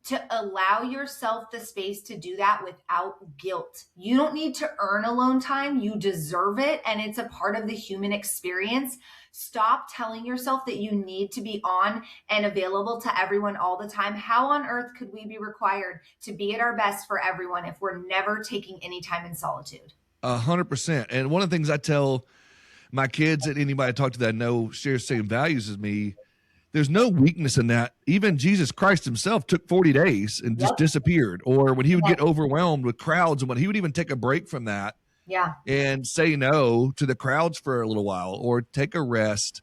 to allow yourself the space to do that without guilt. You don't need to earn alone time. You deserve it. And it's a part of the human experience. Stop telling yourself that you need to be on and available to everyone all the time. How on earth could we be required to be at our best for everyone if we're never taking any time in solitude? 100%. And one of the things I tell my kids and anybody I talk to that I know shares the same values as me, there's no weakness in that. Even Jesus Christ himself took 40 days and just disappeared. Or when he would get overwhelmed with crowds, and when he would even take a break from that and say no to the crowds for a little while, or take a rest.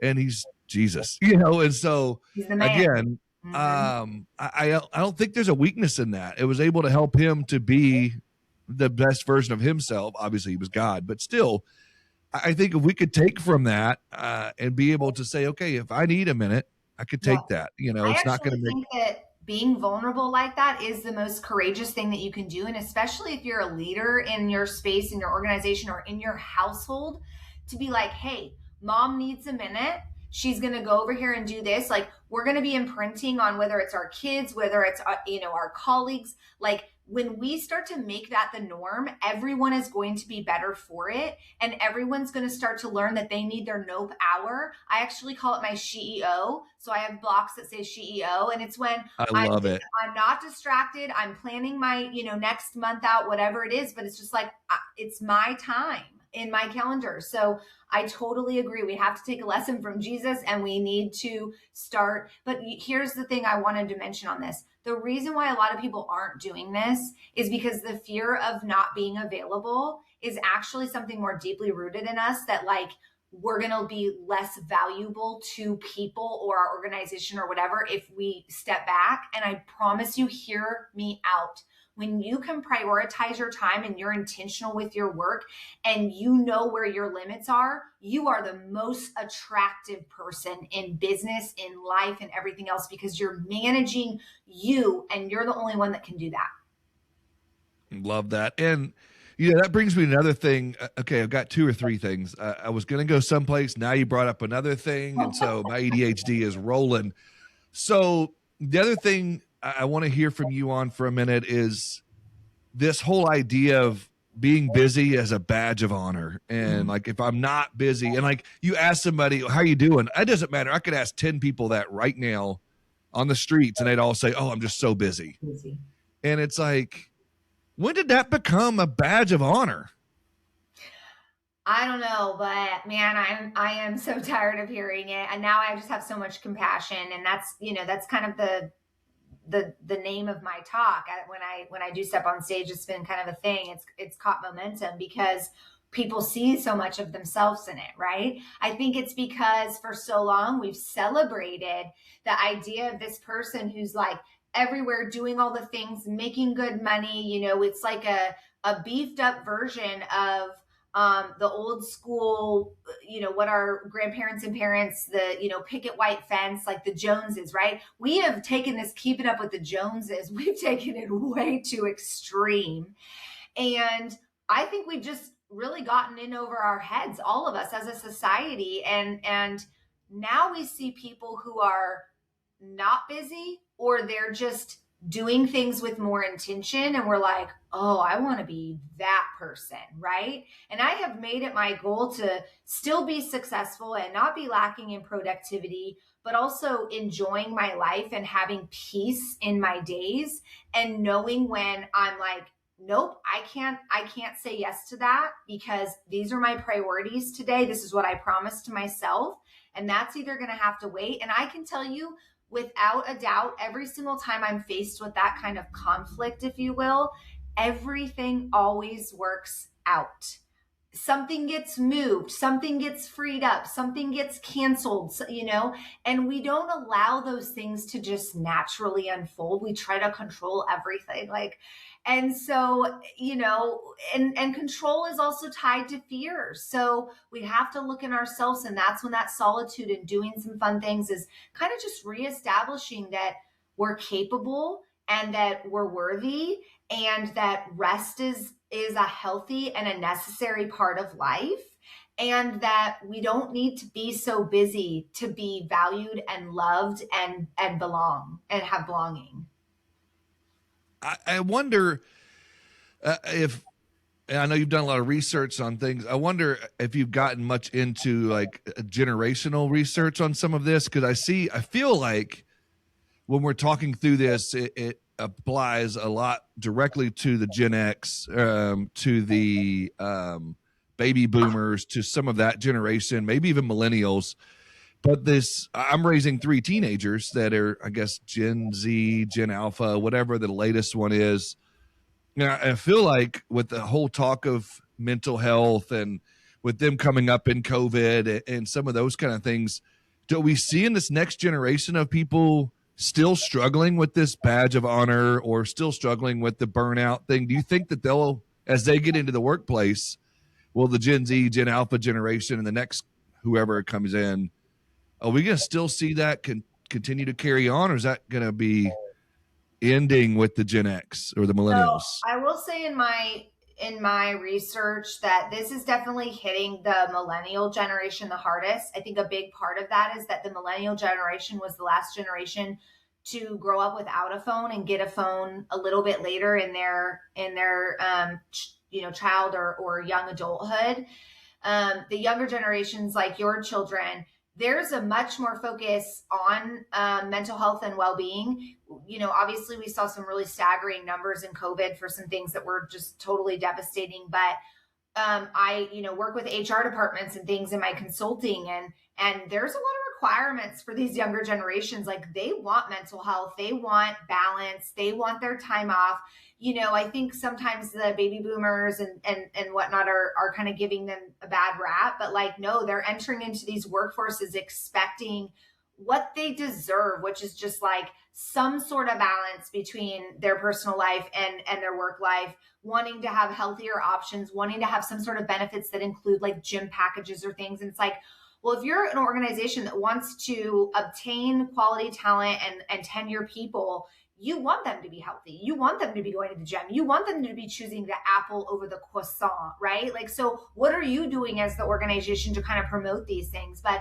And he's Jesus, and so again, I don't think there's a weakness in that. It was able to help him to be the best version of himself. Obviously he was God, but still, I think if we could take from that and be able to say, okay, if I need a minute, I could take that. It's not going to make. I think that being vulnerable like that is the most courageous thing that you can do. And especially if you're a leader in your space, in your organization, or in your household, to be like, hey, mom needs a minute. She's going to go over here and do this. Like, we're going to be imprinting on, whether it's our kids, whether it's, our colleagues, like, when we start to make that the norm, everyone is going to be better for it. And everyone's going to start to learn that they need their nope hour. I actually call it my SheEO. So I have blocks that say SheEO. And it's when I'm not distracted. I'm planning my, next month out, whatever it is. But it's just like, it's my time in my calendar. So I totally agree. We have to take a lesson from Jesus, and we need to start. But here's the thing I wanted to mention on this. The reason why a lot of people aren't doing this is because the fear of not being available is actually something more deeply rooted in us, that like, we're going to be less valuable to people or our organization or whatever if we step back. And I promise you, hear me out. When you can prioritize your time and you're intentional with your work and you know where your limits are, you are the most attractive person in business, in life, and everything else, because you're managing you, and you're the only one that can do that. Love that. And that brings me to another thing. Okay, I've got 2 or 3 things. I was going to go someplace. Now you brought up another thing. And so my ADHD is rolling. So the other thing I want to hear from you on for a minute is this whole idea of being busy as a badge of honor. And like, if I'm not busy, and like you ask somebody, how you doing? It doesn't matter. I could ask 10 people that right now on the streets and they'd all say, oh, I'm just so busy. And it's like, when did that become a badge of honor? I don't know, but man, I am so tired of hearing it. And now I just have so much compassion. And that's, that's kind of the name of my talk. When I do step on stage, it's been kind of a thing. It's caught momentum because people see so much of themselves in it, right? I think it's because for so long we've celebrated the idea of this person who's like everywhere doing all the things, making good money. It's like a beefed up version of the old school, what our grandparents and parents, the, picket white fence, like the Joneses, right? We have taken this keeping up with the Joneses. We've taken it way too extreme. And I think we've just really gotten in over our heads, all of us as a society. And now we see people who are not busy, or they're just doing things with more intention, and we're like, oh, I want to be that person, right? And I have made it my goal to still be successful and not be lacking in productivity, but also enjoying my life and having peace in my days, and knowing when I'm like, nope, I can't say yes to that because these are my priorities today. This is what I promised to myself, and that's either going to have to wait. And I can tell you, without a doubt, every single time I'm faced with that kind of conflict, if you will, everything always works out. Something gets moved, something gets freed up, something gets canceled, and we don't allow those things to just naturally unfold. We try to control everything. And so, and control is also tied to fear. So we have to look in ourselves. And that's when that solitude and doing some fun things is kind of just reestablishing that we're capable and that we're worthy, and that rest is a healthy and a necessary part of life. And that we don't need to be so busy to be valued and loved and belong and have belonging. I wonder if, and I know you've done a lot of research on things. I wonder if you've gotten much into like generational research on some of this, because I feel like when we're talking through this, it applies a lot directly to the Gen X, to the baby boomers, to some of that generation, maybe even millennials. But I'm raising 3 teenagers that are, I guess, Gen Z, Gen Alpha, whatever the latest one is. Now, I feel like with the whole talk of mental health and with them coming up in COVID and some of those kind of things, do we see in this next generation of people still struggling with this badge of honor, or still struggling with the burnout thing? Do you think that they'll, as they get into the workplace, will the Gen Z, Gen Alpha generation and the next whoever comes in, are we going to still see that continue to carry on, or is that going to be ending with the Gen X or the millennials? So I will say in my research that this is definitely hitting the millennial generation the hardest. I think a big part of that is that the millennial generation was the last generation to grow up without a phone and get a phone a little bit later in their child or young adulthood. The younger generations, like your children, there's a much more focus on mental health and well-being. Obviously we saw some really staggering numbers in COVID for some things that were just totally devastating. But I, work with HR departments and things in my consulting, and there's a lot of requirements for these younger generations. Like, they want mental health, they want balance, they want their time off. I think sometimes the baby boomers and whatnot are kind of giving them a bad rap, but no, they're entering into these workforces expecting what they deserve, which is just some sort of balance between their personal life and their work life, wanting to have healthier options, wanting to have some sort of benefits that include gym packages or things. And it's well, if you're an organization that wants to obtain quality talent and tenure people, you want them to be healthy. You want them to be going to the gym. You want them to be choosing the apple over the croissant, right? So what are you doing as the organization to kind of promote these things? But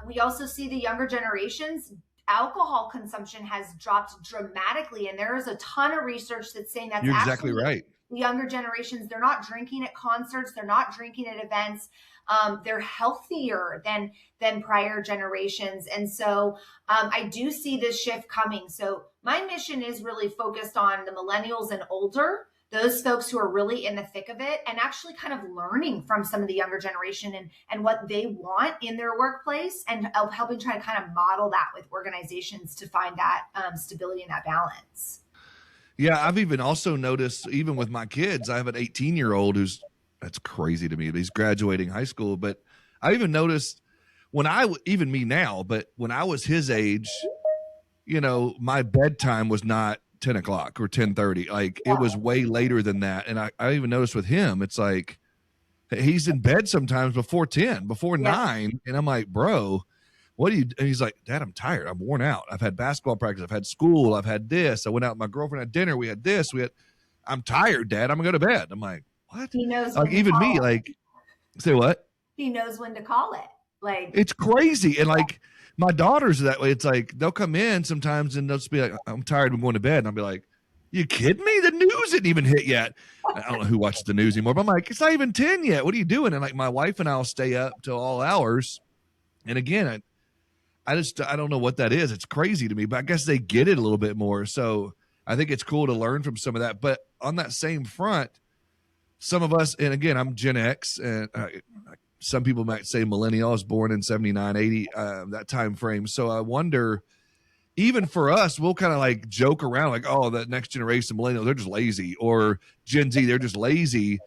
we also see the younger generations, alcohol consumption has dropped dramatically. And there is a ton of research that's saying that's You're exactly right. the younger generations, they're not drinking at concerts, they're not drinking at events. They're healthier than prior generations. And so I do see this shift coming. So my mission is really focused on the millennials and older, those folks who are really in the thick of it, and actually kind of learning from some of the younger generation and what they want in their workplace, and helping try to kind of model that with organizations to find that stability and that balance. Yeah, I've even also noticed, even with my kids, I have an 18-year-old who's, that's crazy to me, but he's graduating high school. But I even noticed even me now, but when I was his age, my bedtime was not 10 o'clock or 10:30. Like it was way later than that. And I even noticed with him, it's like he's in bed sometimes before 10, before 9. And I'm like, bro, what do you, and he's like, Dad, I'm tired. I'm worn out. I've had basketball practice. I've had school. I've had this. I went out with my girlfriend at dinner. We had this. I'm tired, Dad. I'm gonna go to bed. I'm like, what? He knows. Like even me, it. like, say what? He knows when to call it. Like it's crazy. And like my daughters are that way. It's like they'll come in sometimes and they'll just be like, I'm tired. I'm going to bed. And I'll be like, you kidding me? The news didn't even hit yet. I don't know who watches the news anymore, but I'm like, it's not even 10 yet. What are you doing? And like my wife and I'll stay up till all hours. And again, I don't know what that is. It's crazy to me, but I guess they get it a little bit more. So I think it's cool to learn from some of that. But on that same front, some of us, and again, I'm Gen X, and some people might say millennial. I was born in 79, 80, that time frame. So I wonder, even for us, we'll kind of like joke around like, oh, that next generation millennials, they're just lazy, or Gen Z, they're just lazy.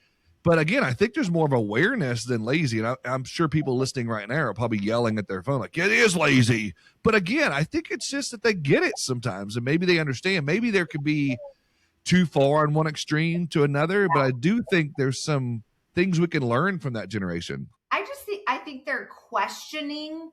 But again, I think there's more of awareness than lazy. And I'm sure people listening right now are probably yelling at their phone like, yeah, it is lazy. But again, I think it's just that they get it sometimes, and maybe they understand. Maybe there could be too far on one extreme to another, but I do think there's some things we can learn from that generation. I think they're questioning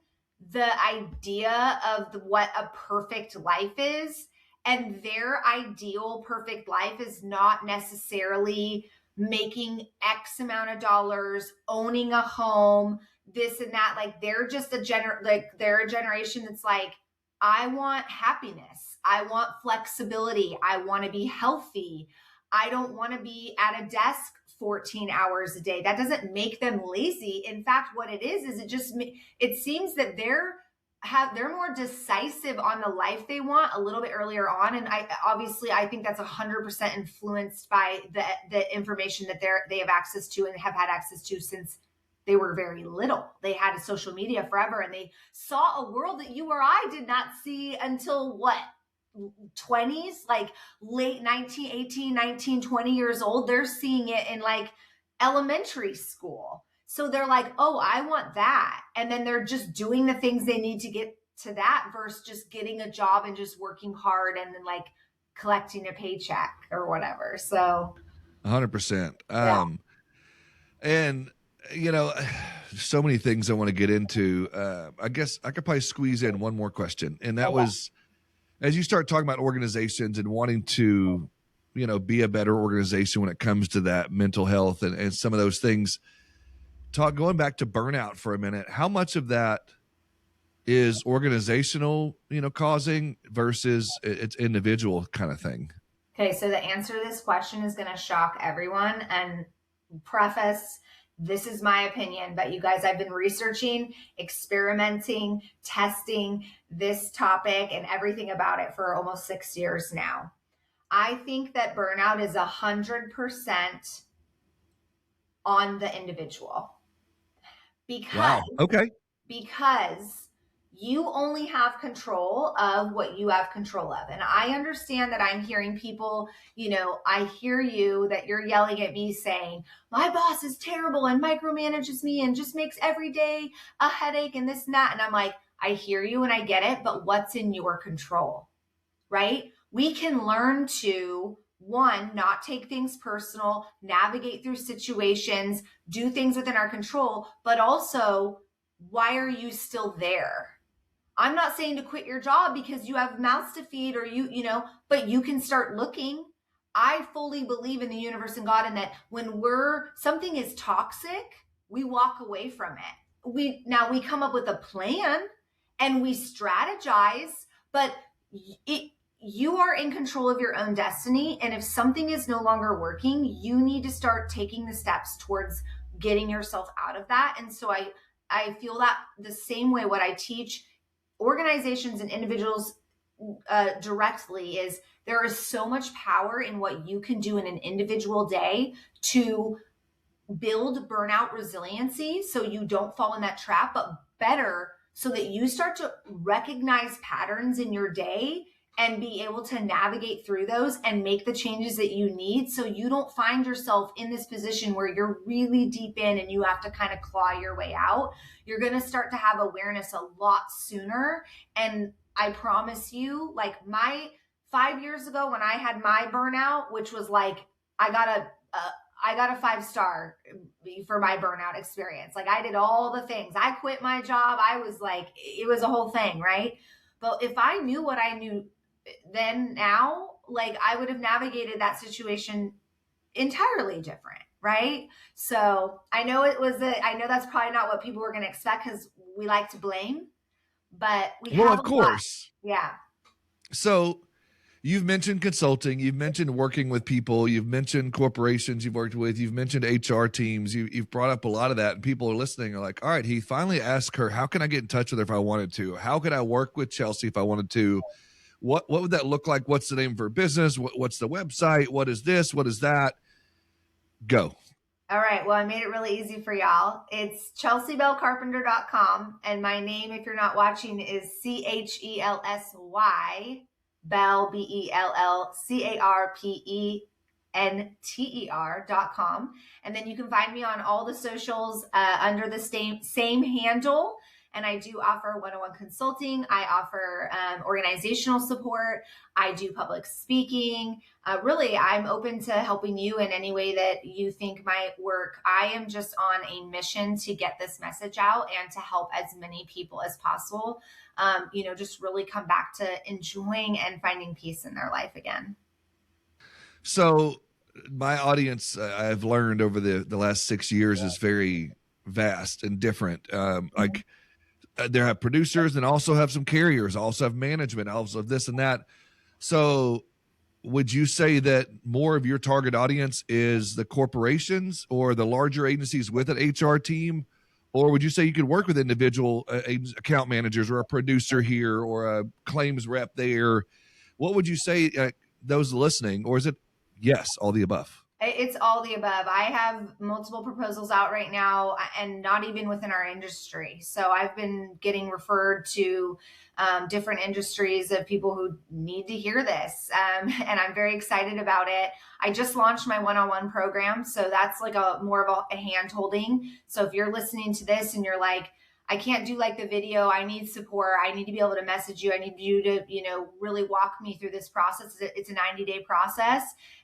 the idea of what a perfect life is, and their ideal perfect life is not necessarily making X amount of dollars, owning a home, this and that. Like they're just they're a generation that's like, I want happiness. I want flexibility. I want to be healthy. I don't want to be at a desk 14 hours a day. That doesn't make them lazy. In fact, what it is it seems that they're more decisive on the life they want a little bit earlier on. And I think that's 100% influenced by the information that they have access to and have had access to since they were very little. They had a social media forever, and they saw a world that you or I did not see until what? 20s, like late 19, 18, 19, 20 years old. They're seeing it in like elementary school. So they're like, oh, I want that. And then they're just doing the things they need to get to that versus just getting a job and just working hard and then like collecting a paycheck or whatever. So 100%. And so many things I want to get into. I guess I could probably squeeze in one more question. And that was, as you start talking about organizations and wanting to, be a better organization when it comes to that mental health and some of those things, going back to burnout for a minute, how much of that is organizational, causing versus it's individual kind of thing? Okay. So the answer to this question is going to shock everyone, and preface, this is my opinion, but you guys, I've been researching, experimenting, testing this topic and everything about it for almost 6 years now. I think that burnout is 100% on the individual. Because you only have control of what you have control of. And I understand that I'm hearing people, I hear you that you're yelling at me saying, my boss is terrible and micromanages me and just makes every day a headache and this and that. And I'm like, I hear you and I get it, but what's in your control, right? We can learn to, one, not take things personal, navigate through situations, do things within our control, but also, why are you still there? I'm not saying to quit your job because you have mouths to feed or but you can start looking. I fully believe in the universe and God, and that when something is toxic, we walk away from it. We come up with a plan and we strategize, but you are in control of your own destiny. And if something is no longer working, you need to start taking the steps towards getting yourself out of that. And so I feel that the same way what I teach organizations and individuals directly is there is so much power in what you can do in an individual day to build burnout resiliency so you don't fall in that trap, but better so that you start to recognize patterns in your day and be able to navigate through those and make the changes that you need so you don't find yourself in this position where you're really deep in and you have to kind of claw your way out. You're going to start to have awareness a lot sooner. And I promise you, like my 5 years ago when I had my burnout, which was like, I got a 5-star for my burnout experience. Like I did all the things. I quit my job. I was like, it was a whole thing, right? But if I knew what I knew then now, like I would have navigated that situation entirely different, right? So I know I know that's probably not what people were going to expect because we like to blame, but we Well, have of course. Yeah. So you've mentioned consulting, you've mentioned working with people, you've mentioned corporations you've worked with, you've mentioned HR teams, you've brought up a lot of that, and people are listening are like, all right, he finally asked her, how can I get in touch with her if I wanted to? How could I work with Chelsea if I wanted to? What would that look like? What's the name of her business? What's the website? What is this? What is that? Go. All right. Well, I made it really easy for y'all. It's chelseabellcarpenter.com. And my name, if you're not watching, is Chelsy Bell, BellCarpenter.com. And then you can find me on all the socials under the same handle. And I do offer one-on-one consulting. I offer organizational support. I do public speaking. Really, I'm open to helping you in any way that you think might work. I am just on a mission to get this message out and to help as many people as possible, just really come back to enjoying and finding peace in their life again. So my audience, I've learned over the last 6 years is very vast and different. There have producers and also have some carriers, also have management, also have this and that. So would you say that more of your target audience is the corporations or the larger agencies with an HR team? Or would you say you could work with individual account managers or a producer here or a claims rep there? What would you say those listening, or is it yes, all the above? It's all the above. I have multiple proposals out right now and not even within our industry. So I've been getting referred to different industries of people who need to hear this. And I'm very excited about it. I just launched my one-on-one program. So that's like more of a hand holding. So if you're listening to this and you're like, I can't do like the video, I need support, I need to be able to message you, I need you to, really walk me through this process. It's a 90-day process.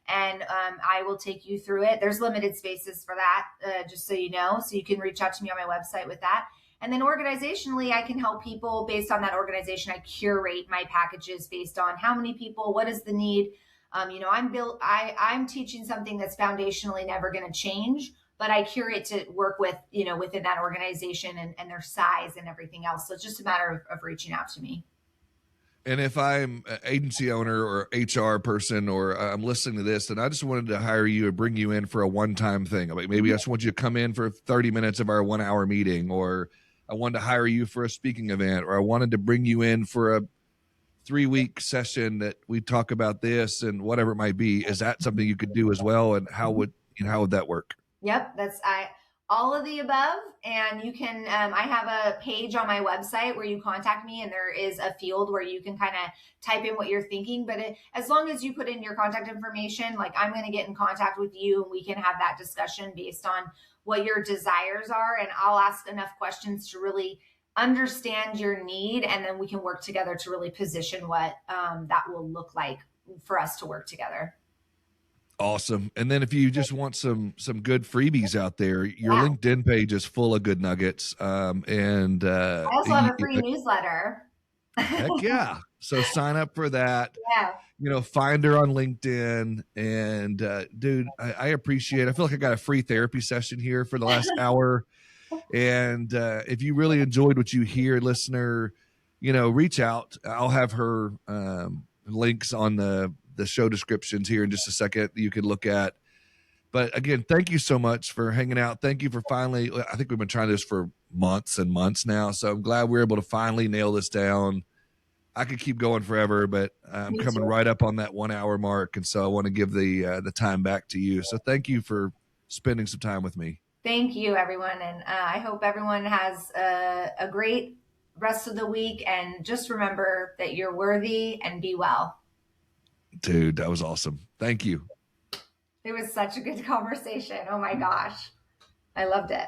And I will take you through it. There's limited spaces for that, just so you know. So you can reach out to me on my website with that. And then organizationally, I can help people based on that organization. I curate my packages based on how many people, what is the need. I'm teaching something that's foundationally never going to change, but I curate to work with, within that organization and their size and everything else. So it's just a matter of reaching out to me. And if I'm an agency owner or HR person, or I'm listening to this and I just wanted to hire you and bring you in for a one-time thing, like maybe I just want you to come in for 30 minutes of our 1-hour meeting, or I wanted to hire you for a speaking event, or I wanted to bring you in for a 3-week session that we talk about this and whatever it might be. Is that something you could do as well? And how would that work? Yep. All of the above. And you can, I have a page on my website where you contact me, and there is a field where you can kind of type in what you're thinking. But as long as you put in your contact information, like I'm going to get in contact with you and we can have that discussion based on what your desires are. And I'll ask enough questions to really understand your need. And then we can work together to really position what that will look like for us to work together. Awesome. And then if you just want some good freebies out there, your LinkedIn page is full of good nuggets. I also have a free newsletter. Heck yeah. So sign up for that. Yeah. Find her on LinkedIn. And dude, I appreciate it. I feel like I got a free therapy session here for the last hour. And if you really enjoyed what you hear, listener, reach out. I'll have her links on the show descriptions here in just a second you could look at. But again, thank you so much for hanging out. Thank you for finally, I think we've been trying this for months and months now. So I'm glad we're able to finally nail this down. I could keep going forever, but I'm coming right up on that 1 hour mark. And so I want to give the time back to you. So thank you for spending some time with me. Thank you, everyone. And I hope everyone has a great rest of the week. And just remember that you're worthy and be well. Dude, that was awesome. Thank you. It was such a good conversation. Oh my gosh. I loved it.